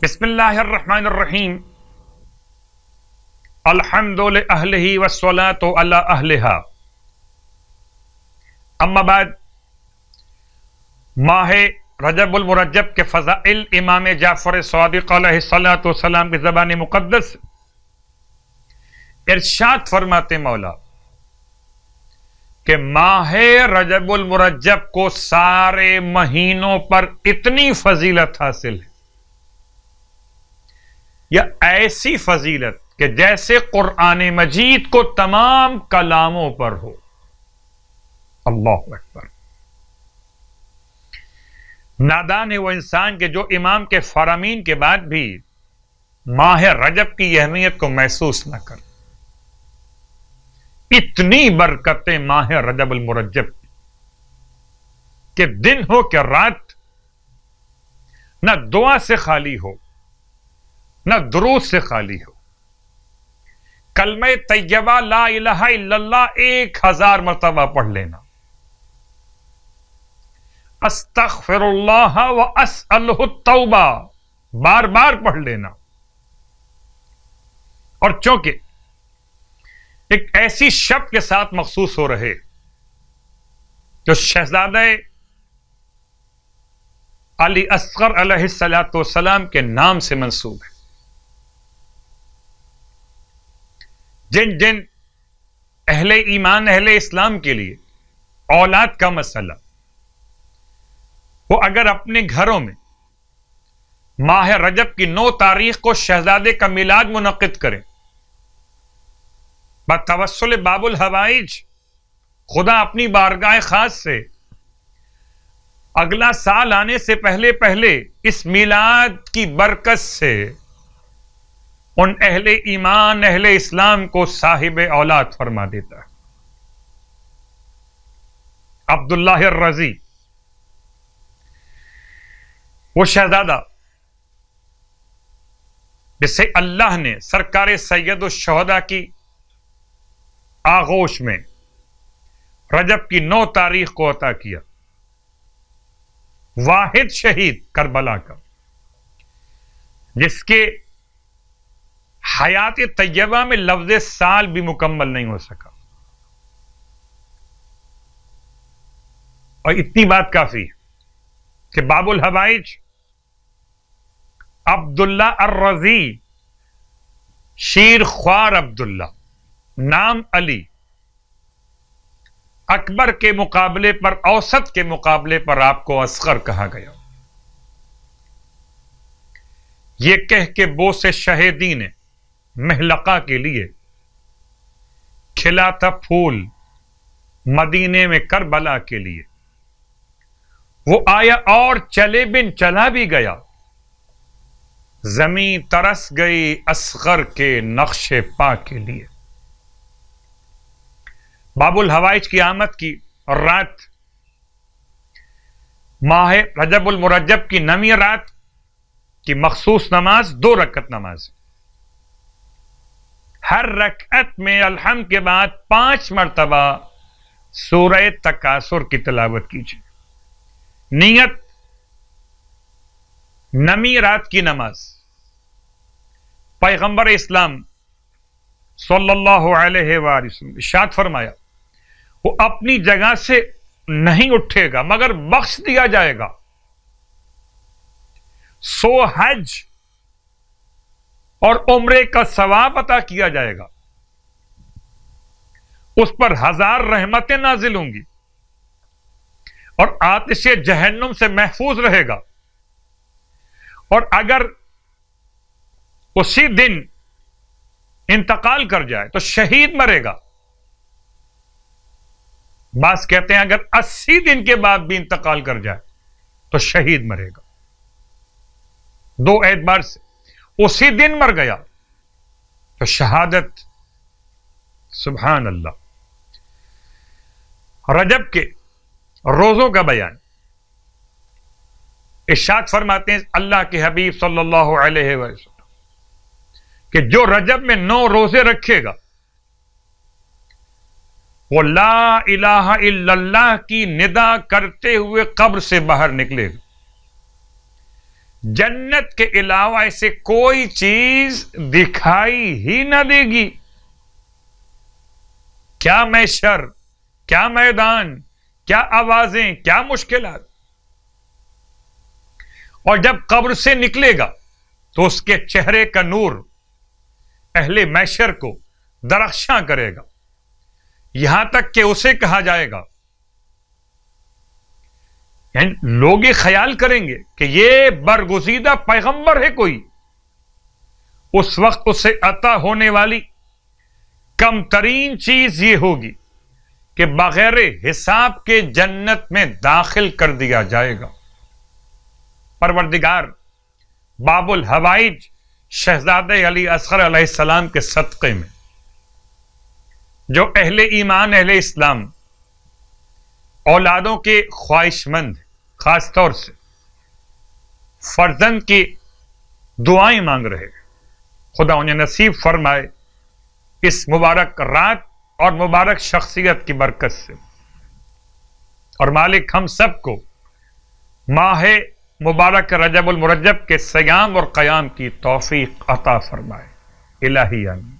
بسم اللہ الرحمن الرحیم الحمد للہ والصلاۃ علی اہلہا اما بعد ماہ رجب المرجب کے فضائل امام جعفر صادق علیہ الصلاۃ والسلام کی زبان مقدس ارشاد فرماتے مولا کہ ماہ رجب المرجب کو سارے مہینوں پر اتنی فضیلت حاصل ہے، یا ایسی فضیلت کہ جیسے قرآن مجید کو تمام کلاموں پر ہو۔ اللہ اکبر۔ نادان ہے وہ انسان کے جو امام کے فرامین کے بعد بھی ماہ رجب کی اہمیت کو محسوس نہ کر۔ اتنی برکتیں ماہ رجب المرجب کہ دن ہو کہ رات نہ دعا سے خالی ہو نہ درود سے خالی ہو۔ کلمہ طیبہ لا الہ الا اللہ 1000 مرتبہ پڑھ لینا، استغفر اللہ واسألہ التوبہ بار بار پڑھ لینا، اور چونکہ ایک ایسی شب کے ساتھ مخصوص ہو رہے جو شہزادہ علی اصغر علیہ السلام کے نام سے منسوب ہے۔ جن جن اہل ایمان اہل اسلام کے لیے اولاد کا مسئلہ، وہ اگر اپنے گھروں میں ماہ رجب کی 9 تاریخ کو شہزادے کا میلاد منعقد کریں، بتوسل باب الحوائج خدا اپنی بارگاہ خاص سے اگلا سال آنے سے پہلے پہلے اس میلاد کی برکت سے ان اہل ایمان اہل اسلام کو صاحب اولاد فرما دیتا ہے۔ عبداللہ الرضی وہ شہزادہ جسے اللہ نے سرکار سید الشہداء کی آغوش میں رجب کی 9 تاریخ کو عطا کیا، واحد شہید کربلا کا، جس کے حیات طیبہ میں لفظ سال بھی مکمل نہیں ہو سکا، اور اتنی بات کافی ہے کہ باب الحوائج عبداللہ الرضی شیر خوار عبداللہ نام علی اکبر کے مقابلے پر اوسط کے مقابلے پر آپ کو اصغر کہا گیا۔ یہ کہہ کے بوس شہیدی نے محلقہ کے لیے کھلا تھا پھول مدینے میں کربلا کے لیے، وہ آیا اور چلے بن چلا بھی گیا، زمین ترس گئی اصغر کے نقش پا کے لیے۔ باب الحوائج کی آمد کی رات ماہ رجب المرجب کی 9ویں رات کی مخصوص نماز 2 رکعت نماز، ہر رکعت میں الحمد کے بعد 5 مرتبہ سورہ تکاثر کی تلاوت کیجیے۔ نیت 9ویں رات کی نماز پیغمبر اسلام صلی اللہ علیہ وآلہ وسلم ارشاد فرمایا، وہ اپنی جگہ سے نہیں اٹھے گا مگر بخش دیا جائے گا، 100 حج اور عمرے کا ثواب عطا کیا جائے گا، اس پر 1000 رحمتیں نازل ہوں گی، اور آتش جہنم سے محفوظ رہے گا، اور اگر اسی دن انتقال کر جائے تو شہید مرے گا۔ بعض کہتے ہیں اگر 80 دن کے بعد بھی انتقال کر جائے تو شہید مرے گا۔ 2 اعتبار سے اسی دن مر گیا تو شہادت۔ سبحان اللہ۔ رجب کے روزوں کا بیان ارشاد فرماتے ہیں اللہ کے حبیب صلی اللہ علیہ وسلم کہ جو رجب میں 9 روزے رکھے گا وہ لا الہ الا اللہ کی ندا کرتے ہوئے قبر سے باہر نکلے گا، جنت کے علاوہ اسے کوئی چیز دکھائی ہی نہ دے گی. کیا محشر، کیا میدان، کیا آوازیں، کیا مشکلات. اور جب قبر سے نکلے گا تو اس کے چہرے کا نور اہل محشر کو درخشاں کرے گا، یہاں تک کہ اسے کہا جائے گا، یعنی لوگ یہ خیال کریں گے کہ یہ برگزیدہ پیغمبر ہے کوئی. اس وقت اسے عطا ہونے والی کم ترین چیز یہ ہوگی کہ بغیر حساب کے جنت میں داخل کر دیا جائے گا. پروردگار باب الحوائج شہزادہ علی اصغر علیہ السلام کے صدقے میں جو اہل ایمان، اہل اسلام، اولادوں کے خواہش مند، خاص طور سے فرزند کی دعائیں مانگ رہے، خدا انہیں نصیب فرمائے اس مبارک رات اور مبارک شخصیت کی برکت سے. اور مالک ہم سب کو ماہ مبارک رجب المرجب کے صیام اور قیام کی توفیق عطا فرمائے. الہی آمین.